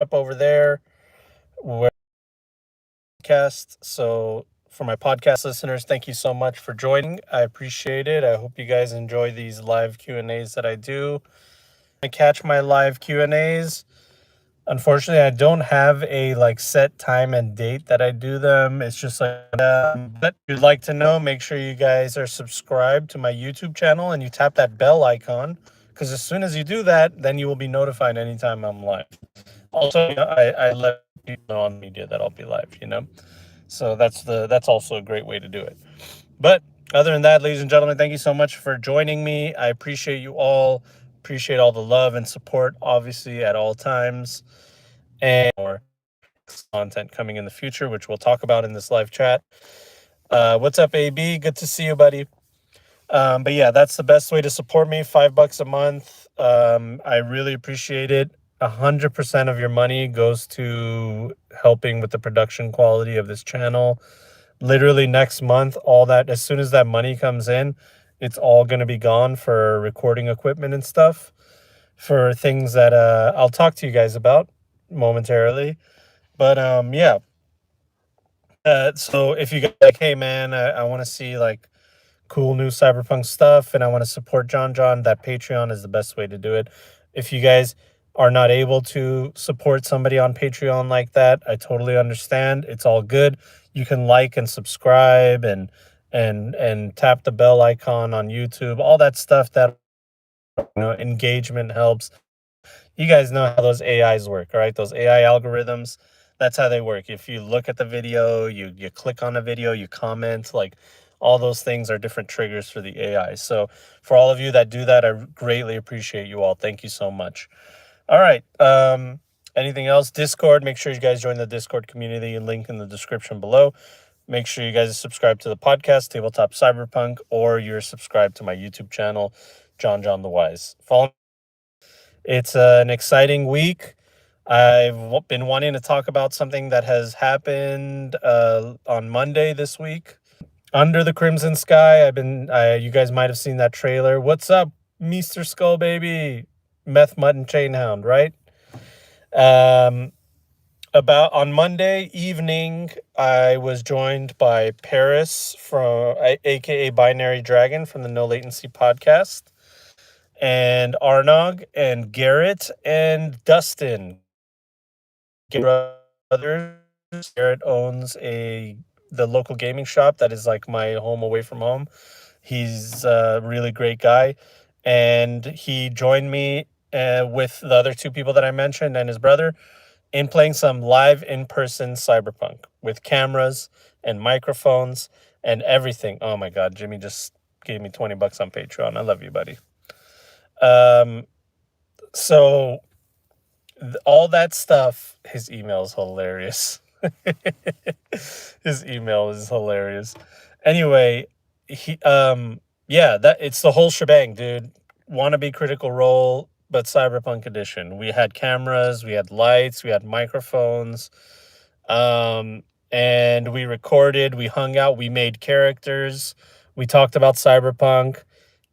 up over there where podcast. So for my podcast listeners, thank you so much for joining. I appreciate it. I hope you guys enjoy these live Q&As that I do. I catch my live Q&As. Unfortunately, I don't have a like set time and date that I do them. It's just like, but if you'd like to know, make sure you guys are subscribed to my YouTube channel and you tap that bell icon, because as soon as you do that, then you will be notified anytime I'm live. Also, I let people know on media that I'll be live. So that's also a great way to do it. But other than that, ladies and gentlemen, thank you so much for joining me. I appreciate you all. Appreciate all the love and support, obviously, at all times. And more content coming in the future, which we'll talk about in this live chat. What's up, AB? Good to see you, buddy. But yeah, that's the best way to support me. $5 a month. I really appreciate it. 100% of your money goes to helping with the production quality of this channel. Literally next month, all that, as soon as that money comes in, it's all going to be gone for recording equipment and stuff, for things that I'll talk to you guys about momentarily. But yeah. So if you guys like, hey man, I want to see like cool new cyberpunk stuff and I want to support John, that Patreon is the best way to do it. If you guys are not able to support somebody on Patreon like that, I totally understand. It's all good. You can like and subscribe and tap the bell icon on YouTube, all that stuff that engagement helps. You guys know how those AIs work, right? Those AI algorithms, that's how they work. If you look at the video, you click on a video, you comment, like all those things are different triggers for the AI. So for all of you that do that, I greatly appreciate you all. Thank you so much. All right. Anything else? Discord, make sure you guys join the Discord community, link in the description below. Make sure you guys subscribe to the podcast, Tabletop Cyberpunk, or you're subscribed to my YouTube channel, JonJonTheWise. Follow. It's an exciting week. I've been wanting to talk about something that has happened on Monday this week. Under the Crimson Sky. You guys might have seen that trailer. What's up, Mr. Skull Baby? Meth Mutton Chainhound, right? About on Monday evening, I was joined by Paris from aka Binary Dragon from the No Latency podcast, and Arnog and Garrett and Dustin. Brothers. Garrett owns the local gaming shop that is like my home away from home. He's a really great guy, and he joined me with the other two people that I mentioned and his brother in playing some live in-person Cyberpunk with cameras and microphones and everything. Oh my God, Jimmy just gave me $20 on Patreon. I love you, buddy. So all that stuff, his email is hilarious. His email is hilarious. Anyway, that it's the whole shebang, dude. Wannabe Critical Role, but Cyberpunk edition. We had cameras, we had lights, we had microphones, and we recorded, we hung out, we made characters, we talked about Cyberpunk,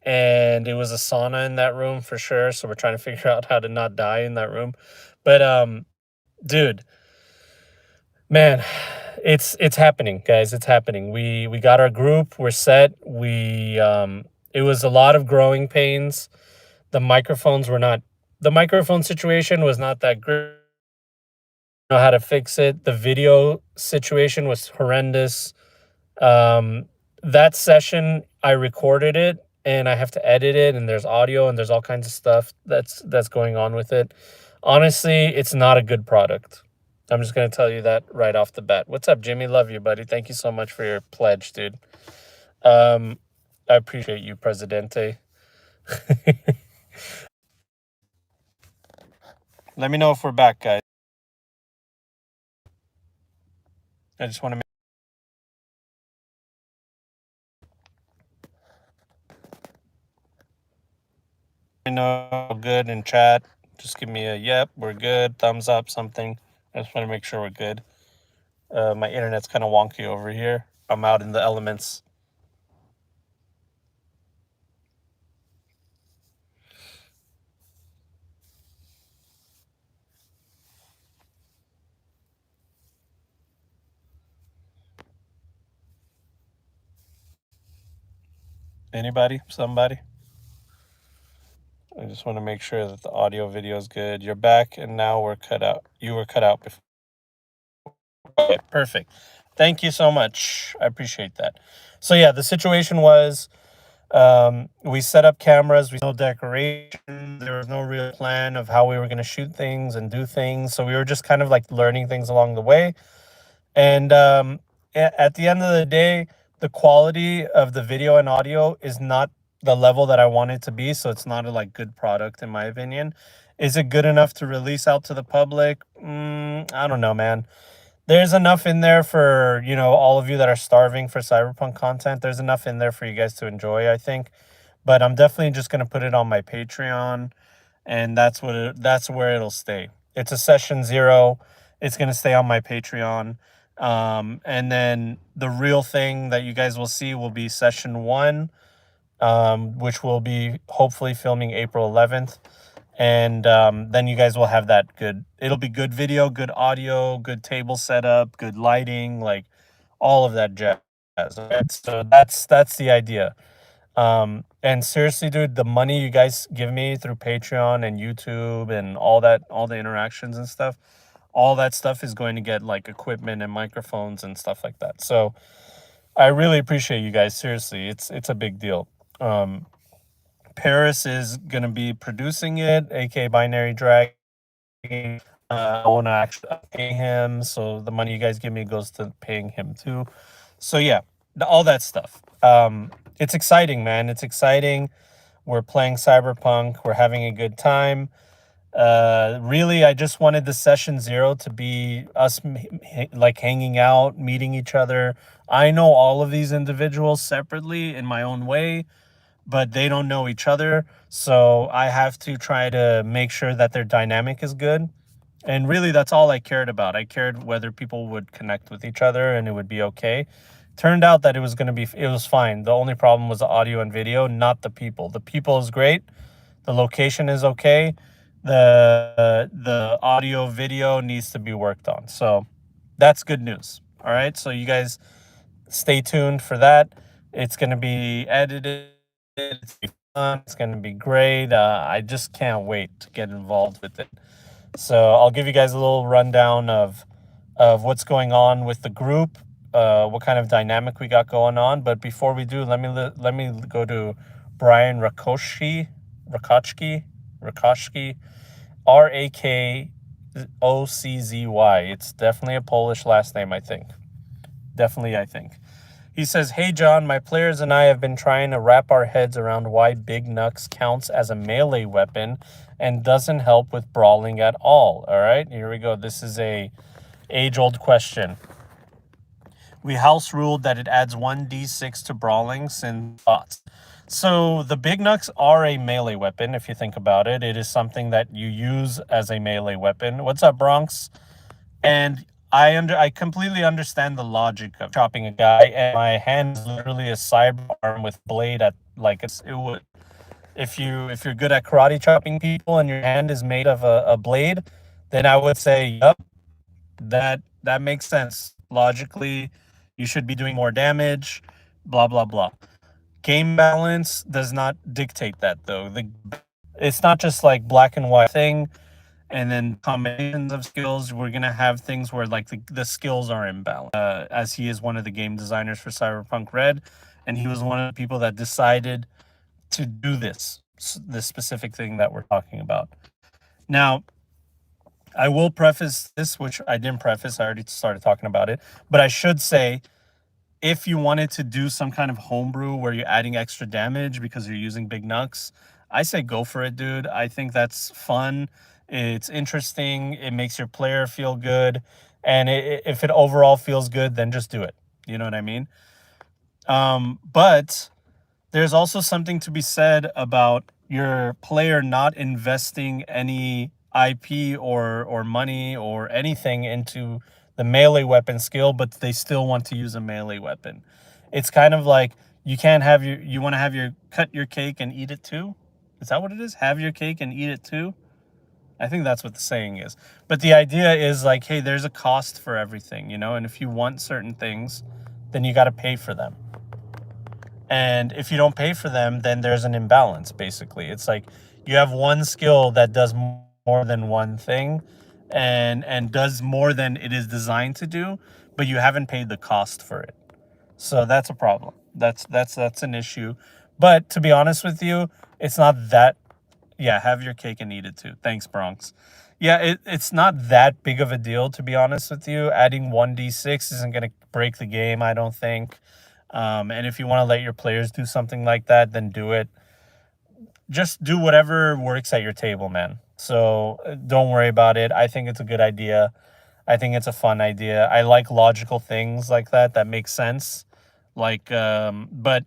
and it was a sauna in that room for sure. So we're trying to figure out how to not die in that room. But dude, man, it's happening, guys. It's happening. We got our group. We're set. It was a lot of growing pains. The microphones were not. The microphone situation was not that great. Know how to fix it. The video situation was horrendous. That session, I recorded it and I have to edit it, and there's audio and there's all kinds of stuff that's going on with it. Honestly, it's not a good product. I'm just gonna tell you that right off the bat. What's up, Jimmy? Love you, buddy. Thank you so much for your pledge, dude. I appreciate you, Presidente. Let me know if we're back, guys. I just want to know good in chat. Just give me a yep, we're good, thumbs up, something. I just want to make sure we're good. My internet's kind of wonky over here. I'm out in the elements. Anybody? Somebody? I just want to make sure that the audio video is good. You're back, and now we're cut out. You were cut out before. Okay, perfect. Thank you so much. I appreciate that. So yeah, the situation was we set up cameras. We no decoration. There was no real plan of how we were going to shoot things and do things. So we were just kind of like learning things along the way. And at the end of the day, the quality of the video and audio is not the level that I want it to be. So it's not a like good product in my opinion. Is it good enough to release out to the public? I don't know, man. There's enough in there for, all of you that are starving for Cyberpunk content. There's enough in there for you guys to enjoy, I think. But I'm definitely just going to put it on my Patreon, and that's where it'll stay. It's a session 0. It's going to stay on my Patreon. And then the real thing that you guys will see will be session 1, which will be hopefully filming April 11th. And then you guys will have that good. It'll be good video, good audio, good table setup, good lighting, like all of that jazz. Right? So that's the idea. And seriously, dude, the money you guys give me through Patreon and YouTube and all that, all the interactions and stuff, all that stuff is going to get like equipment and microphones and stuff like that. So I really appreciate you guys. Seriously, it's a big deal. Paris is gonna be producing it, aka Binary Dragon. I want to actually pay him, so the money you guys give me goes to paying him too. So yeah, all that stuff. It's exciting, man. It's exciting. We're playing Cyberpunk. We're having a good time. Really, I just wanted the session 0 to be us like hanging out, meeting each other. I know all of these individuals separately in my own way, but they don't know each other. So I have to try to make sure that their dynamic is good. And really, that's all I cared about. I cared whether people would connect with each other and it would be okay. Turned out that it was fine. The only problem was the audio and video, not the people. The people is great. The location is okay. The audio video needs to be worked on. So that's good news. All right. So you guys stay tuned for that. It's going to be edited. It's going to be fun. It's going to be great. I just can't wait to get involved with it. So I'll give you guys a little rundown of what's going on with the group, what kind of dynamic we got going on. But before we do, let me go to Brian Rakoczki, Rakoczki. It's definitely a Polish last name, I think. Definitely, I think. He says, "Hey, John, my players and I have been trying to wrap our heads around why Big Nux counts as a melee weapon and doesn't help with brawling at all." All right, here we go. This is a age-old question. We house ruled that it adds 1d6 to brawling since thoughts. So the Big Nux are a melee weapon, if you think about it. It is something that you use as a melee weapon. What's up, Bronx? And I completely understand the logic of chopping a guy, and my hand is literally a sidearm with blade at like it would. If you're good at karate chopping people and your hand is made of a blade, then I would say, yep, that makes sense. Logically, you should be doing more damage, blah blah blah. Game balance does not dictate that though. It's not just like black and white thing and then combinations of skills. We're gonna have things where like the skills are imbalanced. As he is one of the game designers for Cyberpunk Red, and he was one of the people that decided to do this specific thing that we're talking about. Now, I will preface this, which I didn't preface. I already started talking about it, but I should say, if you wanted to do some kind of homebrew where you're adding extra damage because you're using Big Nux, I say go for it, dude. I think that's fun. It's interesting. It makes your player feel good. And if it overall feels good, then just do it. You know what I mean? But there's also something to be said about your player not investing any IP or money or anything into the melee weapon skill, but they still want to use a melee weapon. It's kind of like you can't have you want to have your cut your cake and eat it too. Is that what it is? Have your cake and eat it too? I think that's what the saying is. But the idea is like, hey, there's a cost for everything, and if you want certain things, then you got to pay for them. And if you don't pay for them, then there's an imbalance, basically. It's like you have one skill that does more than one thing, and does more than it is designed to do, but you haven't paid the cost for it. So that's a problem. That's an issue. But to be honest with you, it's not that. Yeah, have your cake and eat it too. Thanks, Bronx. Yeah, it's not that big of a deal, to be honest with you. Adding 1d6 isn't going to break the game, I don't think. And if you want to let your players do something like that, then do it. Just do whatever works at your table, man. So don't worry about it. I think it's a good idea. I think it's a fun idea. I like logical things like that make sense. Like, but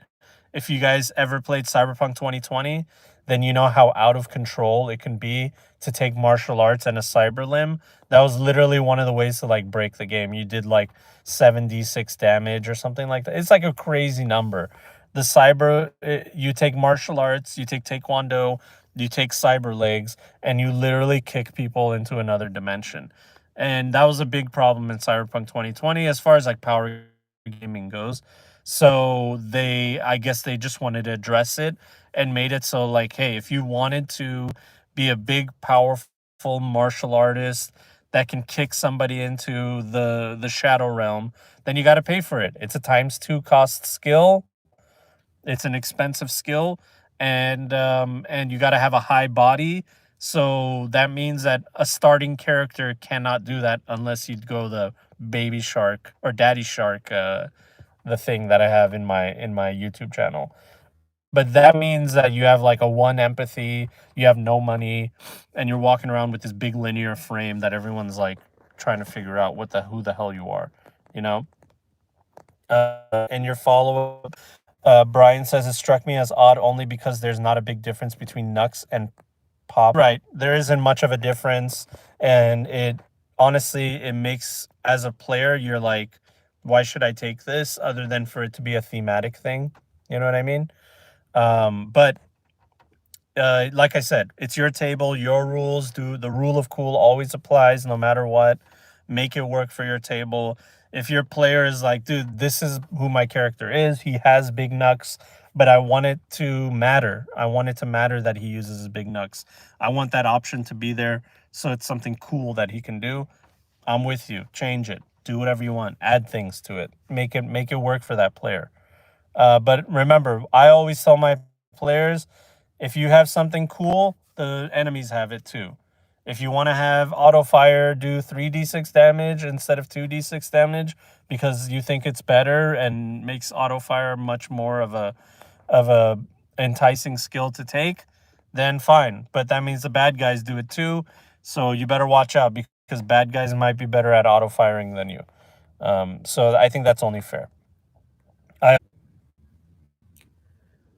if you guys ever played Cyberpunk 2020, then you know how out of control it can be to take martial arts and a cyber limb. That was literally one of the ways to like break the game. You did like 7d6 damage or something like that. It's like a crazy number. The cyber, you take martial arts, you take taekwondo, you take cyber legs, and you literally kick people into another dimension. And that was a big problem in Cyberpunk 2020 as far as like power gaming goes. So I guess they just wanted to address it and made it so like, hey, if you wanted to be a big, powerful martial artist that can kick somebody into the shadow realm, then you got to pay for it. It's a times two cost skill. It's an expensive skill, and you got to have a high body. So that means that a starting character cannot do that unless you go the baby shark or daddy shark, the thing that I have in my YouTube channel. But that means that you have like a one empathy, you have no money, and you're walking around with this big linear frame that everyone's like trying to figure out who the hell you are, you know? And your follow up, Brian says it struck me as odd only because there's not a big difference between Nux and Pop. Right, there isn't much of a difference, and it honestly it makes as a player you're like, why should I take this other than for it to be a thematic thing? You know what I mean? But like I said, it's your table, your rules. Do the rule of cool always applies no matter what. Make it work for your table. If your player is like, dude, this is who my character is. He has big knucks, but I want it to matter. I want it to matter that he uses his big knucks. I want that option to be there, so it's something cool that he can do. I'm with you. Change it. Do whatever you want. Add things to it. Make it work for that player. But remember, I always tell my players, if you have something cool, the enemies have it too. If you want to have auto fire do 3d6 damage instead of 2d6 damage because you think it's better and makes auto fire much more of a enticing skill to take, then fine. But that means the bad guys do it too. So you better watch out because bad guys might be better at auto firing than you. So I think that's only fair.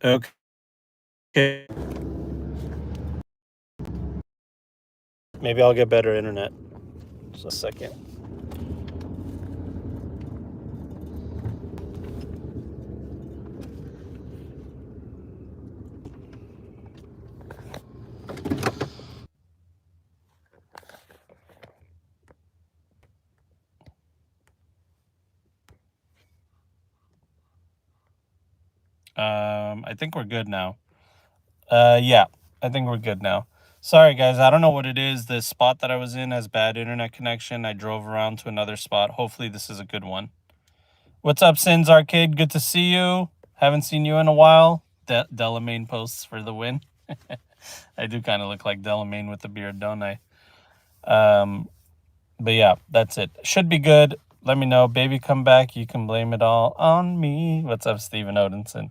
Okay. Maybe I'll get better internet. Just a second. I think we're good now. Yeah, I think we're good now. Sorry, guys. I don't know what it is. The spot that I was in has bad internet connection. I drove around to another spot. Hopefully, this is a good one. What's up, Sins Arcade? Good to see you. Haven't seen you in a while. Delamain posts for the win. I do kind of look like Delamain with the beard, don't I? But yeah, that's it. Should be good. Let me know. Baby, come back. You can blame it all on me. What's up, Steven Odinson?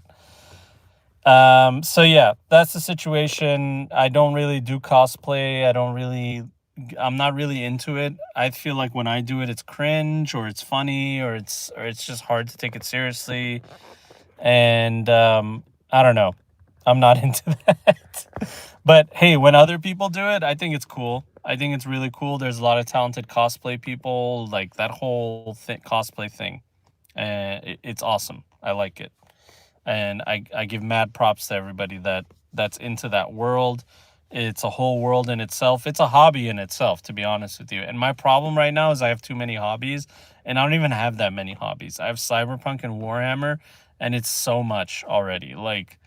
So yeah, that's the situation. I don't really do cosplay. I'm not really into it. I feel like when I do it, it's cringe or it's funny or it's just hard to take it seriously. And I don't know. I'm not into that. But hey, when other people do it, I think it's cool. I think it's really cool. There's a lot of talented cosplay people, like that whole cosplay thing. It's awesome. I like it. And I give mad props to everybody that's into that world. It's a whole world in itself. It's a hobby in itself, to be honest with you. And my problem right now is I have too many hobbies, and I don't even have that many hobbies. I have Cyberpunk and Warhammer, and it's so much already. Like,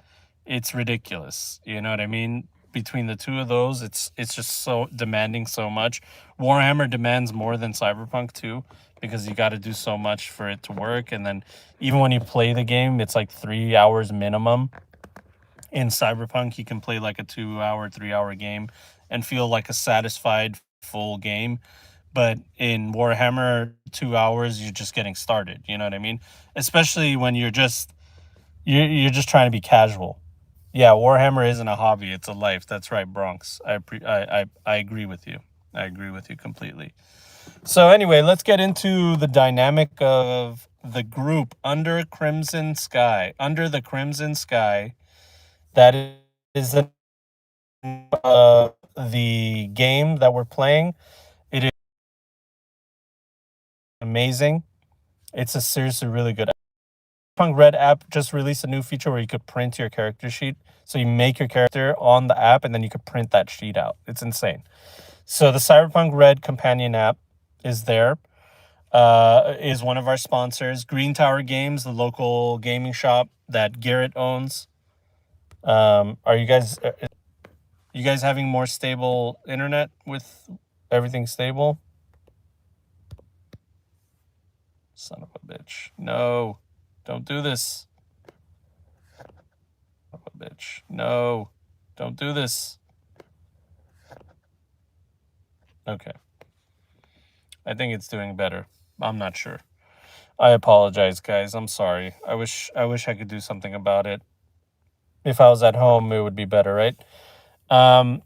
it's ridiculous. You know what I mean? Between the two of those, it's just so demanding so much. Warhammer demands more than Cyberpunk too, because you got to do so much for it to work. And then even when you play the game, it's like 3 hours minimum. In Cyberpunk, you can play like a 2 hour, 3 hour game and feel like a satisfied full game. But in Warhammer, 2 hours, you're just getting started. You know what I mean? Especially when you're just trying to be casual. Yeah, Warhammer isn't a hobby; it's a life. That's right, Bronx. I agree with you. I agree with you completely. So anyway, let's get into the dynamic of the group under Crimson Sky. Under the Crimson Sky, that is the game that we're playing. It is amazing. It's a seriously really good. Cyberpunk Red app just released a new feature where you could print your character sheet. So you make your character on the app and then you could print that sheet out. It's insane. So the Cyberpunk Red companion app is there. Is one of our sponsors. Green Tower Games, the local gaming shop that Garrett owns. Are you guys having more stable internet with everything stable? Son of a bitch. No. Don't do this. Son of a bitch. No. Don't do this. Okay. I think it's doing better. I'm not sure. I apologize, guys. I'm sorry. I wish I could do something about it. If I was at home, it would be better, right? And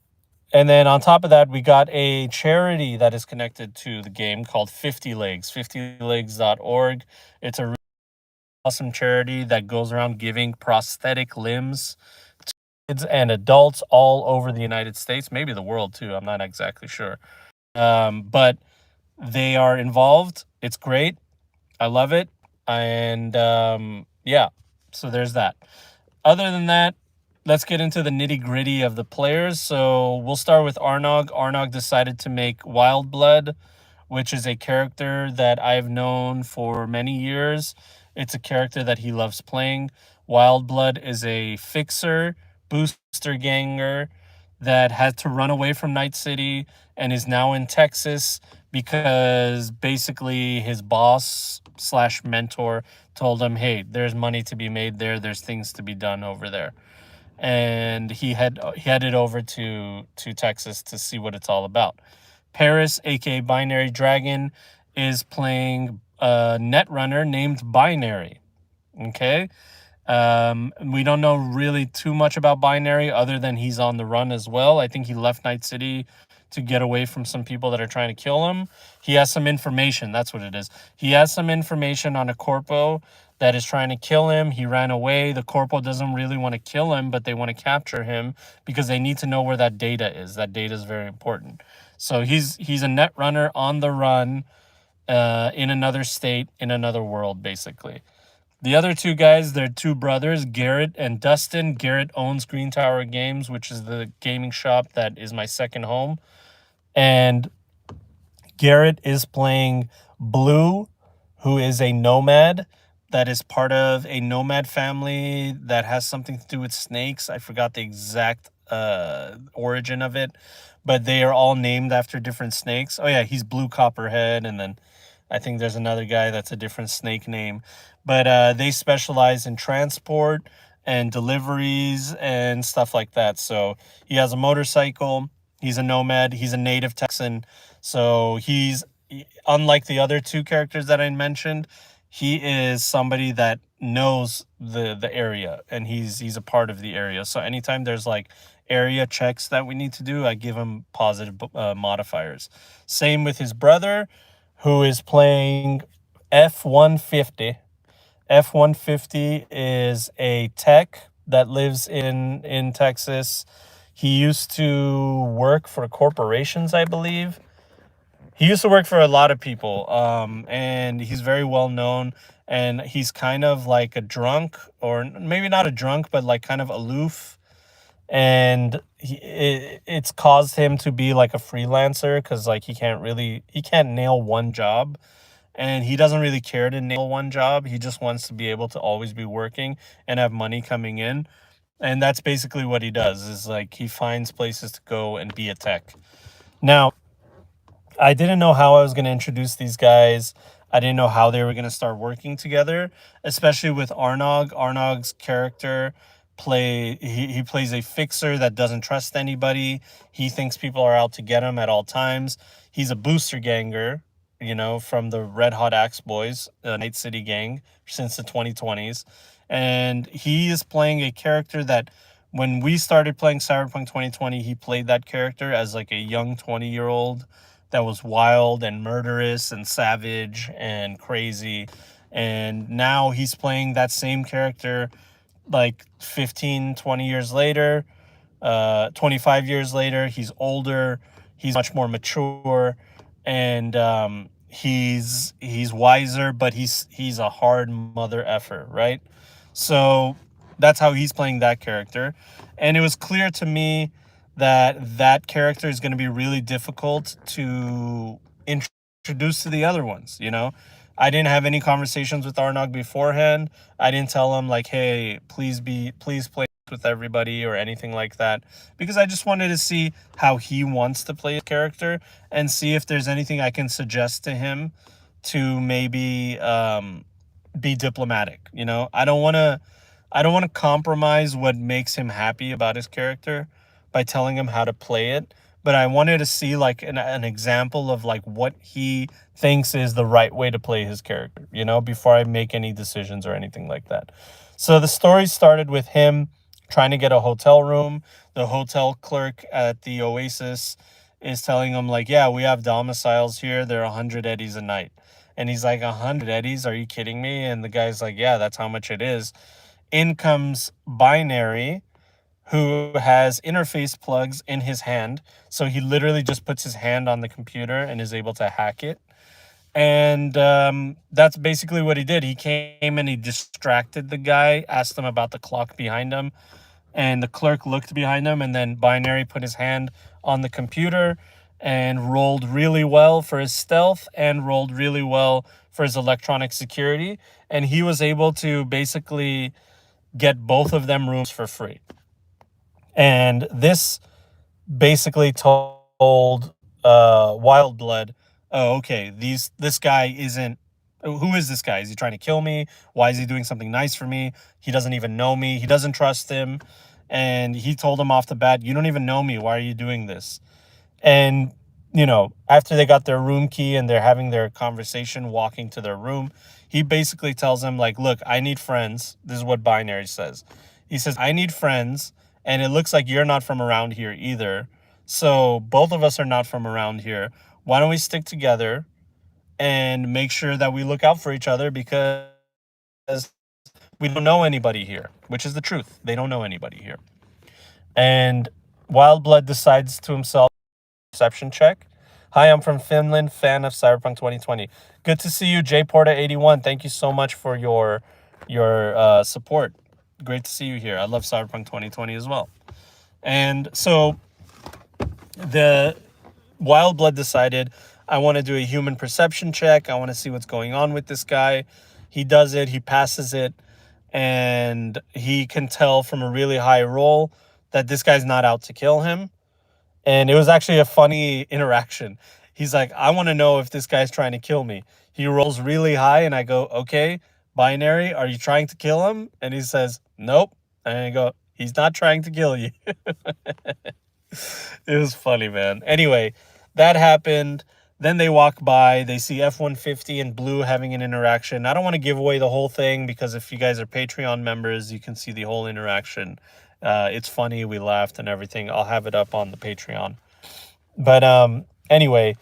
then on top of that, we got a charity that is connected to the game called 50 Legs, 50legs.org. It's a really awesome charity that goes around giving prosthetic limbs to kids and adults all over the United States, maybe the world too. I'm not exactly sure. But they are involved. It's great. I love it. And yeah, so there's that. Other than that, let's get into the nitty gritty of the players. So we'll start with Arnog. Arnog decided to make Wild Blood, which is a character that I've known for many years. It's a character that he loves playing. Wild Blood is a fixer, booster ganger that had to run away from Night City and is now in Texas because basically his boss slash mentor told him, hey, there's money to be made there. There's things to be done over there. And he headed over to Texas to see what it's all about. Paris, aka Binary Dragon, is playing a netrunner named Binary. Okay. We don't know really too much about Binary other than he's on the run as well. I think he left Night City to get away from some people that are trying to kill him. He has some information. That's what it is. He has some information on a corpo that is trying to kill him. He ran away. The corpo doesn't really want to kill him, but they want to capture him because they need to know where that data is. That data is very important. So he's a net runner on the run in another state, in another world, basically. The other two guys, they're two brothers, Garrett and Dustin. Garrett owns Green Tower Games, which is the gaming shop that is my second home. And Garrett is playing Blue, who is a nomad that is part of a nomad family that has something to do with snakes. I forgot the exact origin of it, but they are all named after different snakes. Oh yeah, he's Blue Copperhead, and then I think there's another guy that's a different snake name. But they specialize in transport and deliveries and stuff like that. So he has a motorcycle. He's a nomad. He's a native Texan. So he's, unlike the other two characters that I mentioned, he is somebody that knows the area, and he's a part of the area. So anytime there's like area checks that we need to do, I give him positive modifiers. Same with his brother, who is playing F-150. F-150 is a tech that lives in Texas. He used to work for corporations, I believe. He used to work for a lot of people, and he's very well known. And he's kind of like a drunk, or maybe not a drunk, but like kind of aloof. And it's caused him to be like a freelancer because like he can't nail one job. and he doesn't really care to nail one job. He just wants to be able to always be working and have money coming in. And that's basically what he does, is like he finds places to go and be a tech. Now, I didn't know how I was going to introduce these guys. I didn't know how they were going to start working together, especially with Arnog. Arnog's character he plays a fixer that doesn't trust anybody. He thinks people are out to get him at all times. He's a booster ganger, from the Red Hot Axe Boys, Night City gang since the 2020s. And he is playing a character that when we started playing Cyberpunk 2020, he played that character as like a young 20-year-old that was wild and murderous and savage and crazy. And now he's playing that same character like 15, 20 years later, 25 years later. He's older, he's much more mature, and he's wiser, but he's a hard mother effer, right? So that's how he's playing that character. And it was clear to me that that character is going to be really difficult to introduce to the other ones. I didn't have any conversations with Arnog beforehand. I didn't tell him like, hey, please play with everybody or anything like that, because I just wanted to see how he wants to play a character and see if there's anything I can suggest to him to maybe be diplomatic. I don't want to compromise what makes him happy about his character by telling him how to play it, but I wanted to see like an example of like what he thinks is the right way to play his character, before I make any decisions or anything like that. So the story started with him trying to get a hotel room. The hotel clerk at the Oasis is telling him like, yeah, we have domiciles here. They're 100 eddies a night. And he's like, 100 eddies? Are you kidding me? And the guy's like, yeah, that's how much it is. In comes Binary, who has interface plugs in his hand. So he literally just puts his hand on the computer and is able to hack it. And that's basically what he did. He came and he distracted the guy, asked him about the clock behind him. And the clerk looked behind him, and then Binary put his hand on the computer and rolled really well for his stealth and rolled really well for his electronic security. And he was able to basically get both of them rooms for free. And this basically told Wildblood, oh, okay, this guy isn't, who is this guy? Is he trying to kill me? Why is he doing something nice for me? He doesn't even know me. He doesn't trust him. And he told him off the bat, you don't even know me. Why are you doing this? And, after they got their room key and they're having their conversation, walking to their room, he basically tells him like, look, I need friends. This is what Binary says. He says, I need friends. And it looks like you're not from around here either. So both of us are not from around here. Why don't we stick together and make sure that we look out for each other, because we don't know anybody here, which is the truth. They don't know anybody here. And Wildblood decides to himself, perception check. Hi, I'm from Finland, fan of Cyberpunk 2020. Good to see you, JPorta81. Thank you so much for your support. Great to see you here. I love Cyberpunk 2020 as well. And so the Wildblood decided, I want to do a human perception check. I want to see what's going on with this guy. He does it. He passes it. And he can tell from a really high roll that this guy's not out to kill him. And it was actually a funny interaction. He's like, I want to know if this guy's trying to kill me. He rolls really high and I go, okay, Binary, are you trying to kill him? And he says, nope. And I go, he's not trying to kill you. It was funny, man. Anyway, that happened. Then they walk by. They see F-150 and Blue having an interaction. I don't want to give away the whole thing, because if you guys are Patreon members, you can see the whole interaction. It's funny. We laughed and everything. I'll have it up on the Patreon. But anyway,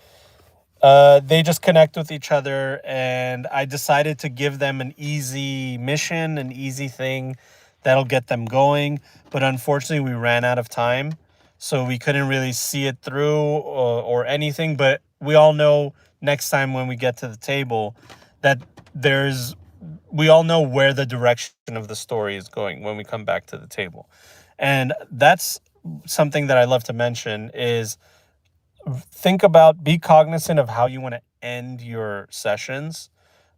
they just connect with each other, and I decided to give them an easy mission, an easy thing that'll get them going. But unfortunately, we ran out of time, so we couldn't really see it through or anything. But we all know next time when we get to the table that we all know where the direction of the story is going when we come back to the table. And that's something that I love to mention is be cognizant of how you want to end your sessions,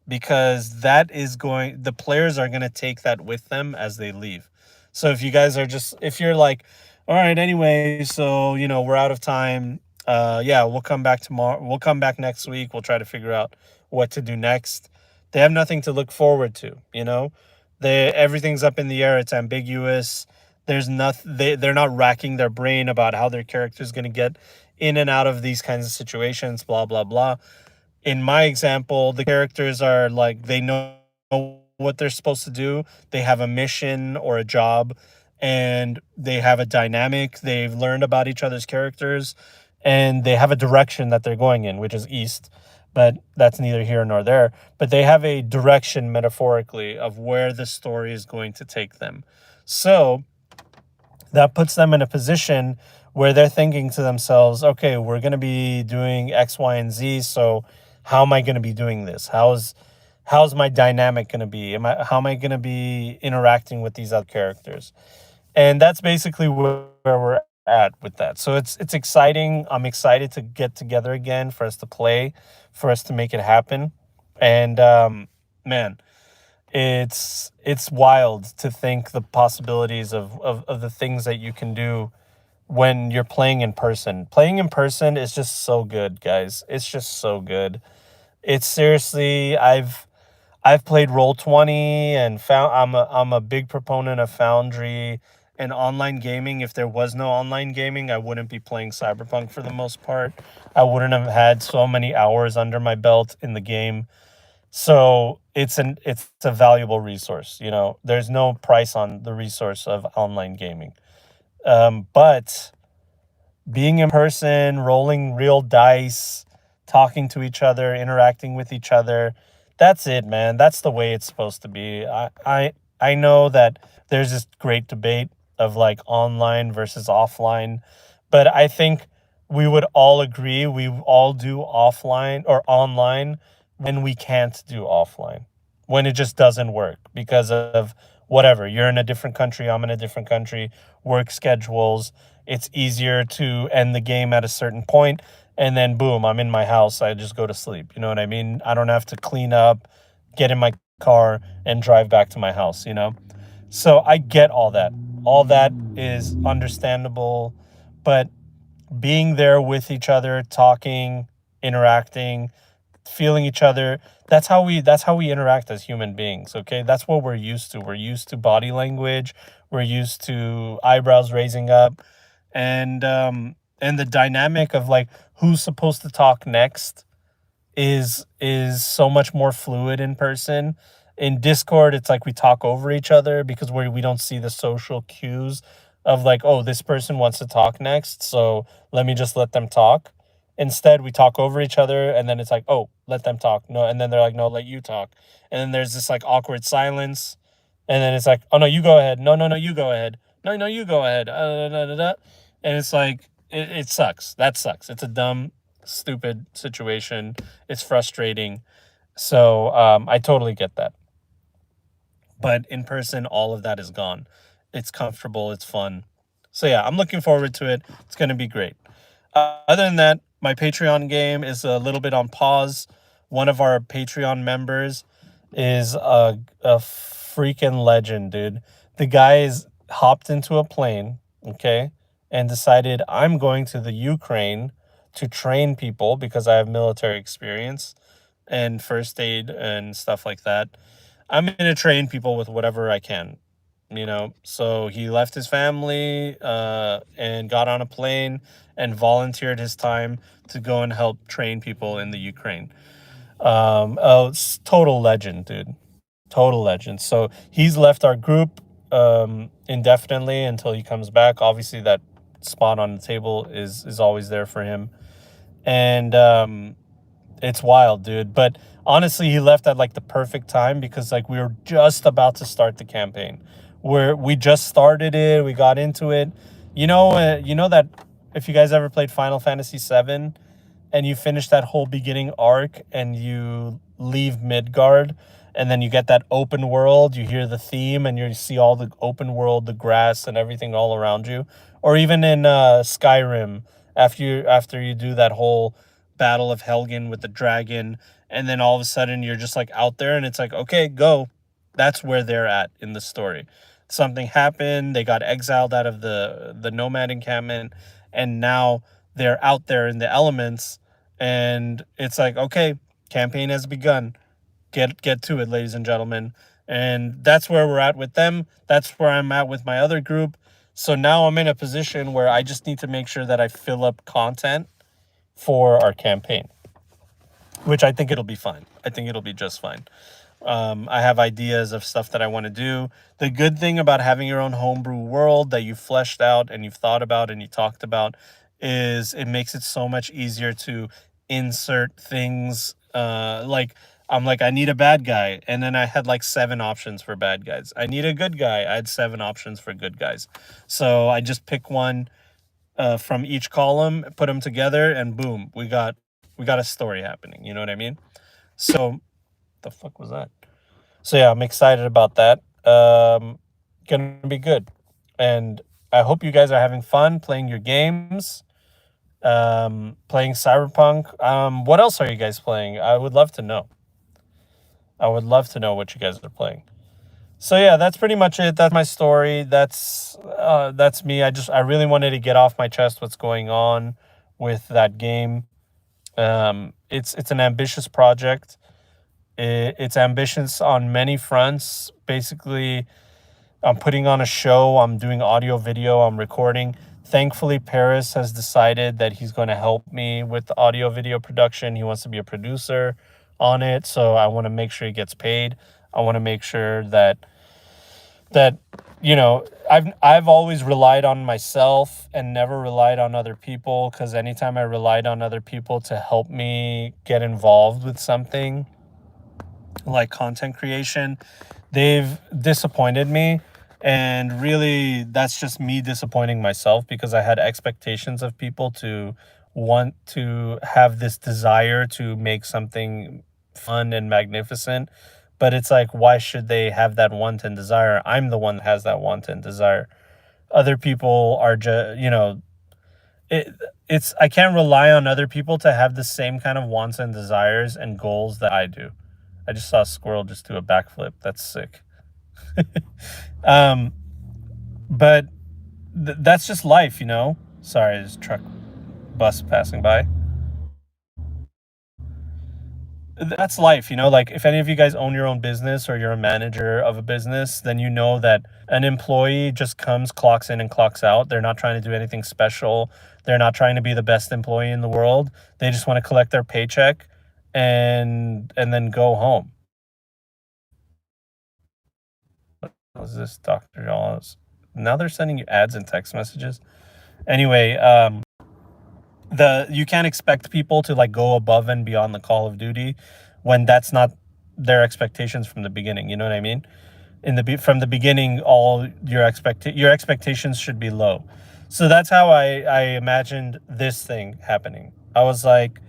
because the players are going to take that with them as they leave. So if you're like, all right, anyway, so we're out of time. Yeah, we'll come back tomorrow. We'll come back next week. We'll try to figure out what to do next. They have nothing to look forward to. Everything's up in the air. It's ambiguous. There's nothing. They're not racking their brain about how their character is going to get in and out of these kinds of situations. Blah blah blah. In my example, the characters are like, they know what they're supposed to do. They have a mission or a job, and they have a dynamic. They've learned about each other's characters, and they have a direction that they're going in, which is east. But that's neither here nor there. But they have a direction, metaphorically, of where the story is going to take them. So that puts them in a position where they're thinking to themselves, okay, we're going to be doing X, Y, and Z. So how am I going to be doing this? How's my dynamic going to be? How am I going to be interacting with these other characters? And that's basically where we're at with that. So it's exciting. I'm excited to get together again, for us to play, for us to make it happen. And man, it's wild to think the possibilities of the things that you can do when you're playing in person. Playing in person is just so good, guys. It's just so good. It's seriously, I've played Roll20 and found I'm a big proponent of Foundry and online gaming. If there was no online gaming, I wouldn't be playing Cyberpunk for the most part. I wouldn't have had so many hours under my belt in the game. So it's a valuable resource. There's no price on the resource of online gaming. But being in person, rolling real dice, talking to each other, interacting with each other, that's it, man. That's the way it's supposed to be. I know that there's this great debate of like online versus offline, but I think we would all agree we all do offline or online when we can't do offline, when it just doesn't work because of whatever. You're in a different country, I'm in a different country, work schedules. It's easier to end the game at a certain point, and then boom, I'm in my house. I just go to sleep. You know what I mean? I don't have to clean up, get in my car, and drive back to my house. So I get all that. All that is understandable, but being there with each other, talking, interacting, feeling each other, that's how we interact as human beings. Okay, that's what we're used to. We're used to body language, we're used to eyebrows raising up, and the dynamic of like who's supposed to talk next is so much more fluid in person. In Discord, it's like we talk over each other because we don't see the social cues of like, oh, this person wants to talk next, so let me just let them talk. Instead, we talk over each other, and then it's like, oh, let them talk. No, and then they're like, no, let you talk. And then there's this like awkward silence, and then it's like, oh no, you go ahead. No, no, no, you go ahead. No, no, you go ahead. Da, da, da. And it's like it sucks. That sucks. It's a dumb, stupid situation. It's frustrating. So I totally get that. But in person, all of that is gone. It's comfortable. It's fun. So yeah, I'm looking forward to it. It's going to be great. Other than that, my Patreon game is a little bit on pause. One of our Patreon members is a freaking legend, dude. The guy is hopped into a plane, okay, and decided, I'm going to the Ukraine to train people because I have military experience and first aid and stuff like that. I'm going to train people with whatever I can. So he left his family and got on a plane and volunteered his time to go and help train people in the Ukraine. Oh, total legend, dude. Total legend. So he's left our group indefinitely until he comes back. Obviously, that spot on the table is always there for him. And it's wild, dude. But honestly, he left at like the perfect time because like we were just about to start the campaign. We just started it. We got into it. You know that if you guys ever played Final Fantasy VII and you finish that whole beginning arc and you leave Midgard and then you get that open world, you hear the theme and you see all the open world, the grass and everything all around you. Or even in Skyrim, after you do that whole battle of Helgen with the dragon, and then all of a sudden you're just like out there and it's like, okay, go. That's where they're at in the story. Something happened, they got exiled out of the nomad encampment, and now they're out there in the elements, and it's like, okay, campaign has begun. Get to it, ladies and gentlemen. And that's where we're at with them. That's where I'm at with my other group. So now I'm in a position where I just need to make sure that I fill up content for our campaign, which I think it'll be fine. I think it'll be just fine. I have ideas of stuff that I want to do. The good thing about having your own homebrew world that you've fleshed out and you've thought about and you talked about is it makes it so much easier to insert things. Like, I'm like, I need a bad guy. And then I had like 7 options for bad guys. I need a good guy. I had 7 options for good guys. So I just pick one from each column, put them together, and boom, we got a story happening. You know what I mean? So the fuck was that? So yeah, I'm excited about that. Gonna be good, and I hope you guys are having fun playing your games. Playing Cyberpunk. What else are you guys playing? I would love to know. I would love to know what you guys are playing. So yeah, that's pretty much it. That's my story. That's me. I really wanted to get off my chest what's going on with that game. It's an ambitious project. It's ambitious on many fronts. Basically, I'm putting on a show. I'm doing audio, video. I'm recording. Thankfully, Paris has decided that he's going to help me with the audio, video production. He wants to be a producer on it, so I want to make sure he gets paid. I want to make sure that I've always relied on myself and never relied on other people, because anytime I relied on other people to help me get involved with something like content creation, they've disappointed me. And really, that's just me disappointing myself, because I had expectations of people to want to have this desire to make something fun and magnificent. But it's like, why should they have that want and desire? I'm the one that has that want and desire. Other people are just, it's I can't rely on other people to have the same kind of wants and desires and goals that I do. I just saw a squirrel just do a backflip. That's sick. um, but that's just life, you know. Sorry, there's a truck, bus passing by. That's life, you know. Like, if any of you guys own your own business or you're a manager of a business, then you know that an employee just comes, clocks in and clocks out. They're not trying to do anything special. They're not trying to be the best employee in the world. They just want to collect their paycheck and then go home. What was this, Dr. Jaws? Now they're sending you ads and text messages. Anyway, you can't expect people to like go above and beyond the Call of Duty when that's not their expectations from the beginning. You know what I mean? From the beginning, all your expectations should be low. So that's how I imagined this thing happening. I was like,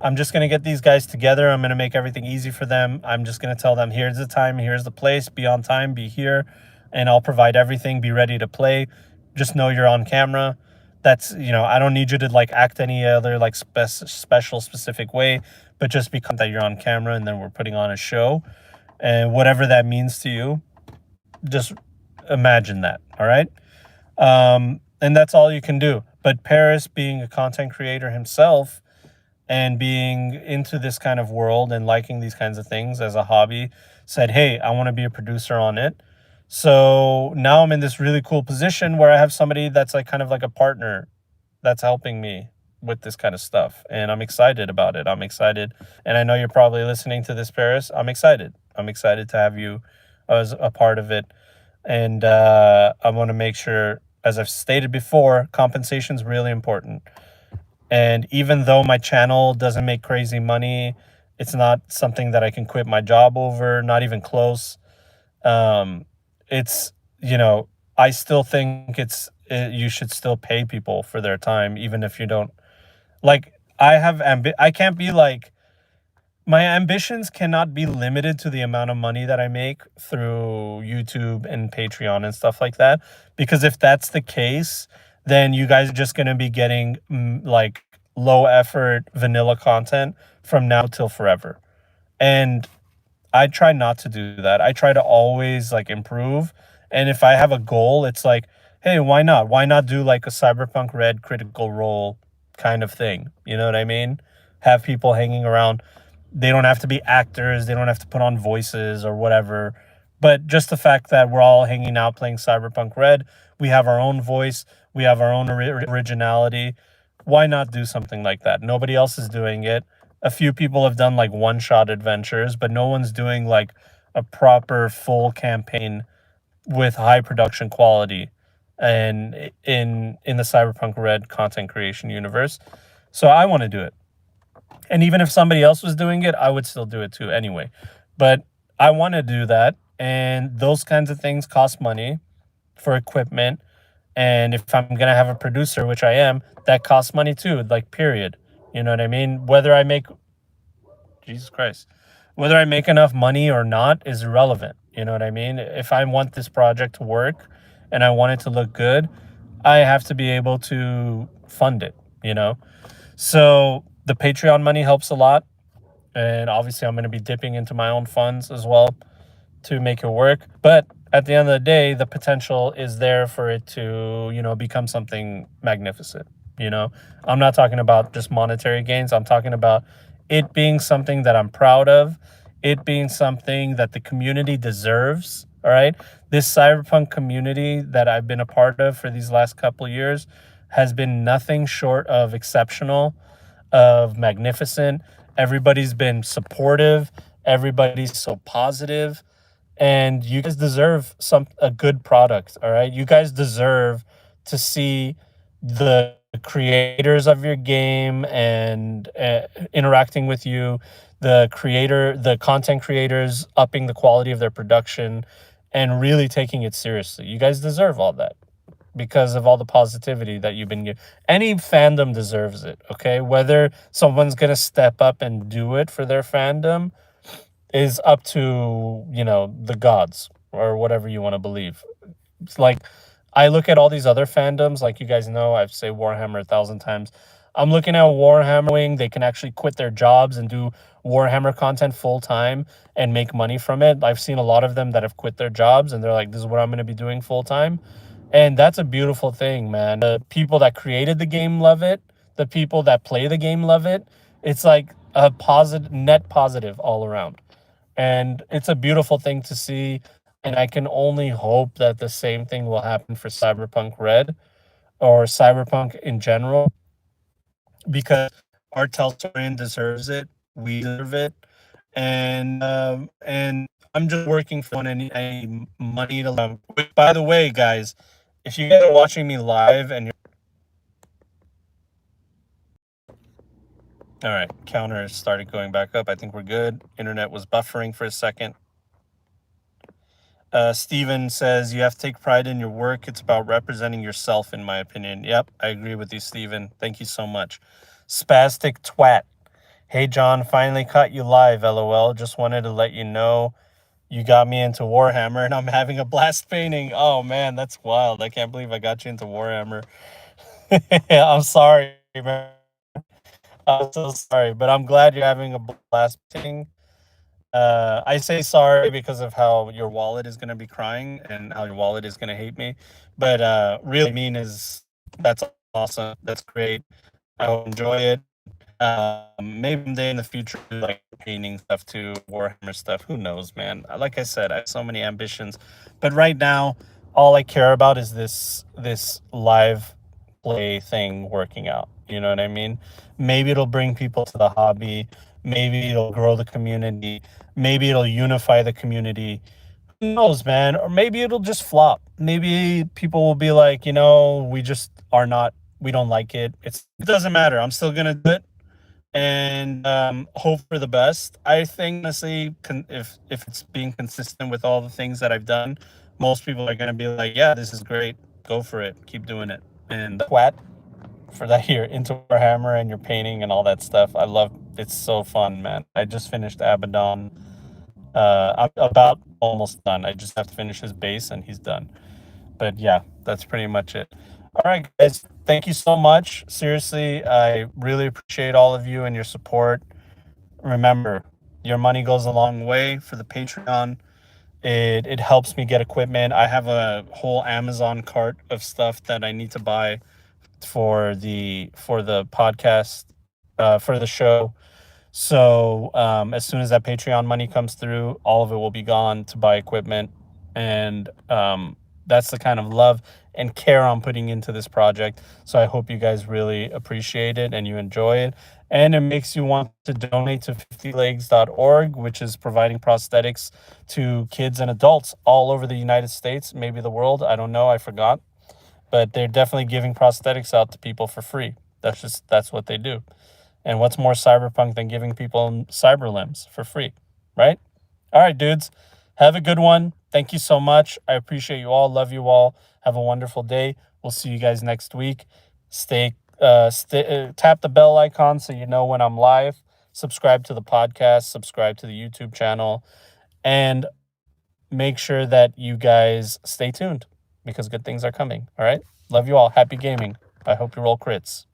I'm just going to get these guys together. I'm going to make everything easy for them. I'm just going to tell them, here's the time, here's the place, be on time, be here, and I'll provide everything, be ready to play. Just know you're on camera. That's, I don't need you to like act any other like special specific way, but just be that you're on camera, and then we're putting on a show, and whatever that means to you, just imagine that. All right. And that's all you can do. But Paris, being a content creator himself, and being into this kind of world and liking these kinds of things as a hobby, said, hey, I want to be a producer on it. So now I'm in this really cool position where I have somebody that's like kind of like a partner that's helping me with this kind of stuff. And I'm excited about it. I'm excited. And I know you're probably listening to this, Paris. I'm excited. I'm excited to have you as a part of it. And I want to make sure, as I've stated before, compensation is really important. And even though my channel doesn't make crazy money, it's not something that I can quit my job over, not even close. It's, I still think you should still pay people for their time, even if you don't. Like, I can't be like, my ambitions cannot be limited to the amount of money that I make through YouTube and Patreon and stuff like that. Because if that's the case, then you guys are just going to be getting like low effort vanilla content from now till forever. And I try not to do that. I try to always like improve. And if I have a goal, it's like, hey, why not? Why not do like a Cyberpunk Red Critical Role kind of thing? You know what I mean? Have people hanging around. They don't have to be actors, they don't have to put on voices or whatever. But just the fact that we're all hanging out playing Cyberpunk Red, we have our own voice, we have our own originality. Why not do something like that? Nobody else is doing it. A few people have done like one shot adventures, but no one's doing like a proper full campaign with high production quality and in the Cyberpunk Red content creation universe. So I want to do it. And even if somebody else was doing it, I would still do it too anyway. But I want to do that, and those kinds of things cost money for equipment. And if I'm going to have a producer, which I am, that costs money too, like period. You know what I mean? Whether I make Jesus Christ. Whether I make enough money or not is irrelevant. You know what I mean? If I want this project to work and I want it to look good, I have to be able to fund it, you know? So the Patreon money helps a lot. And obviously, I'm going to be dipping into my own funds as well to make it work. But at the end of the day, the potential is there for it to, become something magnificent. I'm not talking about just monetary gains. I'm talking about it being something that I'm proud of, it being something that the community deserves. All right. This cyberpunk community that I've been a part of for these last couple of years has been nothing short of exceptional, of magnificent. Everybody's been supportive. Everybody's so positive, and you guys deserve a good product. All right, you guys deserve to see the creators of your game and interacting with you, the content creators upping the quality of their production and really taking it seriously. You guys deserve all that because of all the positivity that you've been giving. Any fandom deserves it, okay? Whether someone's going to step up and do it for their fandom is up to, the gods or whatever you want to believe. It's like, I look at all these other fandoms, like you guys know, I've said Warhammer 1,000 times. I'm looking at Warhammer, they can actually quit their jobs and do Warhammer content full time and make money from it. I've seen a lot of them that have quit their jobs and they're like, this is what I'm going to be doing full time. And that's a beautiful thing, man. The people that created the game love it. The people that play the game love it. It's like a positive, net positive all around. And it's a beautiful thing to see. And I can only hope that the same thing will happen for Cyberpunk Red or Cyberpunk in general, because our Telstorian deserves it. We deserve it. And I'm just working for any money to. By the way, guys, if you guys are watching me live and you're all right, counter started going back up. I think we're good. Internet was buffering for a second. Steven says, you have to take pride in your work. It's about representing yourself, in my opinion. Yep, I agree with you, Steven. Thank you so much. Spastic Twat. Hey, John, finally caught you live, LOL. Just wanted to let you know you got me into Warhammer, and I'm having a blast painting. Oh, man, that's wild. I can't believe I got you into Warhammer. I'm sorry, man. I'm so sorry, but I'm glad you're having a blast painting. I say sorry because of how your wallet is going to be crying and how your wallet is going to hate me. But really mean is that's awesome. That's great. I will enjoy it. Maybe someday in the future, like painting stuff too, Warhammer stuff. Who knows, man? Like I said, I have so many ambitions, but right now, all I care about is this live play thing working out. You know what I mean? Maybe it'll bring people to the hobby. Maybe it'll grow the community. Maybe it'll unify the community. Who knows, man? Or maybe it'll just flop. Maybe people will be like, we just are not. We don't like it. It doesn't matter. I'm still gonna do it and hope for the best. I think honestly, if it's being consistent with all the things that I've done, most people are gonna be like, yeah, this is great. Go for it. Keep doing it. And Twat, for that here into Warhammer and your painting and all that stuff. I love it's so fun, man. I just finished Abaddon. I'm about almost done. I just have to finish his base and he's done. But yeah, that's pretty much it. All right, guys. Thank you so much. Seriously, I really appreciate all of you and your support. Remember, your money goes a long way for the Patreon. It helps me get equipment. I have a whole Amazon cart of stuff that I need to buy for the podcast, for the show. So as soon as that Patreon money comes through, all of it will be gone to buy equipment, and that's the kind of love and care I'm putting into this project. So I hope you guys really appreciate it and you enjoy it. And it makes you want to donate to 50legs.org, which is providing prosthetics to kids and adults all over the United States, maybe the world. I don't know. I forgot. But they're definitely giving prosthetics out to people for free. That's what they do. And what's more cyberpunk than giving people cyber limbs for free, right? All right, dudes. Have a good one. Thank you so much. I appreciate you all. Love you all. Have a wonderful day. We'll see you guys next week. Tap the bell icon so you know when I'm live. Subscribe to the podcast. Subscribe to the YouTube channel. And make sure that you guys stay tuned because good things are coming. All right? Love you all. Happy gaming. I hope you roll crits.